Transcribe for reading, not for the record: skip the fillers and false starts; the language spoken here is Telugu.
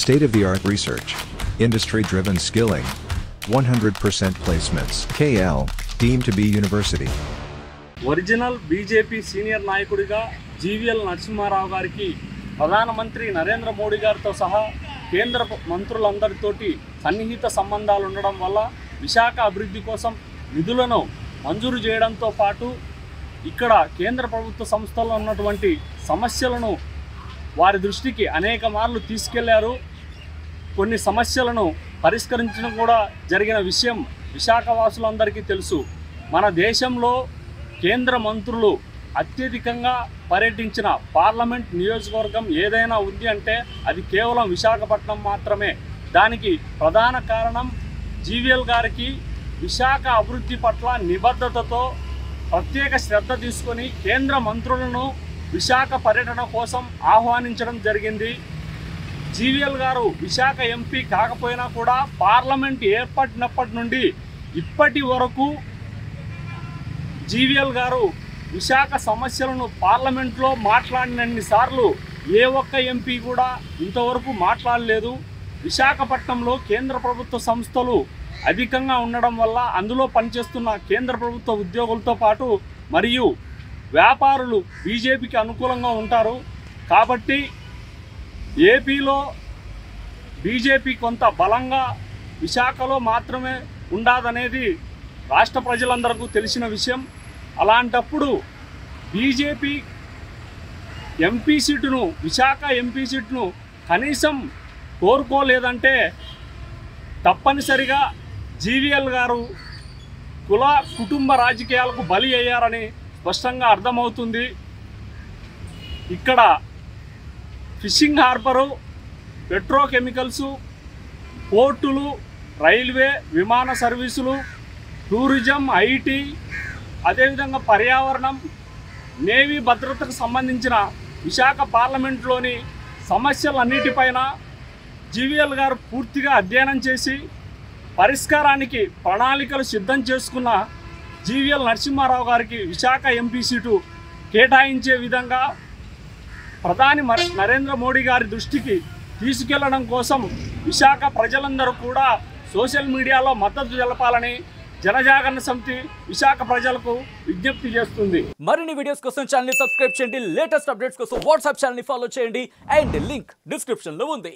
State-of-the-art research. Industry-driven skilling. 100% placements. KL, deemed to be university. Original BJP senior నాయకుడిగా జీవీఎల్ నరసింహారావు గారికి ప్రధానమంత్రి నరేంద్ర మోడీ గారితో సహా కేంద్ర మంత్రులందరితోటి సన్నిహిత సంబంధాలు ఉండడం వల్ల విశాఖ అభివృద్ధి కోసం నిధులను మంజూరు చేయడంతో పాటు ఇక్కడ కేంద్ర ప్రభుత్వ సంస్థల్లో ఉన్నటువంటి సమస్యలను వారి దృష్టికి అనేక మార్లు తీసుకెళ్లారు. కొన్ని సమస్యలను పరిష్కరించడం కూడా జరిగిన విషయం విశాఖ వాసులందరికీ తెలుసు. మన దేశంలో కేంద్ర మంత్రులు అత్యధికంగా పర్యటించిన పార్లమెంట్ నియోజకవర్గం ఏదైనా ఉంది అంటే అది కేవలం విశాఖపట్నం మాత్రమే. దానికి ప్రధాన కారణం జీవీఎల్ గారికి విశాఖ అభివృద్ధి పట్ల నిబద్ధతతో ప్రత్యేక శ్రద్ధ తీసుకొని కేంద్ర మంత్రులను విశాఖ పర్యటన కోసం ఆహ్వానించడం జరిగింది. జీవీఎల్ గారు విశాఖ ఎంపీ కాకపోయినా కూడా పార్లమెంట్ ఏర్పడినప్పటి నుండి ఇప్పటి వరకు జీవీఎల్ గారు విశాఖ సమస్యలను పార్లమెంట్లో మాట్లాడినన్ని సార్లు ఏ ఒక్క ఎంపీ కూడా ఇంతవరకు మాట్లాడలేదు. విశాఖపట్నంలో కేంద్ర ప్రభుత్వ సంస్థలు అధికంగా ఉండడం వల్ల అందులో పనిచేస్తున్న కేంద్ర ప్రభుత్వ ఉద్యోగులతో పాటు మరియు వ్యాపారులు బీజేపీకి అనుకూలంగా ఉంటారు. కాబట్టి ఏపీలో బీజేపీ కొంత బలంగా విశాఖలో మాత్రమే ఉండదనేది రాష్ట్ర ప్రజలందరికీ తెలిసిన విషయం. అలాంటప్పుడు బీజేపీ ఎంపీ సీటును విశాఖ ఎంపీ సీటును కనీసం కోరుకోలేదంటే తప్పనిసరిగా జీవీఎల్ గారు కుటుంబ రాజకీయాలకు బలి అయ్యారని స్పష్టంగా అర్థమవుతుంది. ఇక్కడ ఫిషింగ్ హార్బరు, పెట్రోకెమికల్సు, పోర్టులు, రైల్వే, విమాన సర్వీసులు, టూరిజం, ఐటీ, అదేవిధంగా పర్యావరణం, నేవీ భద్రతకు సంబంధించిన విశాఖ పార్లమెంట్లోని సమస్యలన్నిటిపైన జీవీఎల్ గారు పూర్తిగా అధ్యయనం చేసి పరిష్కారానికి ప్రణాళికలు సిద్ధం చేసుకున్న జీవీఎల్ నరసింహారావు గారికి విశాఖ ఎంపీ సీటు కేటాయించే విధంగా ప్రధాని నరేంద్ర మోడీ గారి దృష్టికి తీసుకెళ్లడం కోసం విశాఖ ప్రజలందరూ కూడా సోషల్ మీడియాలో మద్దతు తెలపాలని జనజాగరణ సమితి విశాఖ ప్రజలకు విజ్ఞప్తి చేస్తుంది. మరిన్ని వీడియోస్ కోసం ఛానల్ ని సబ్స్క్రైబ్ చేయండి. లేటెస్ట్ అప్డేట్స్ కోసం వాట్సాప్ ఛానల్ ని ఫాలో చేయండి. అండ్ లింక్ డిస్క్రిప్షన్ లో ఉంది.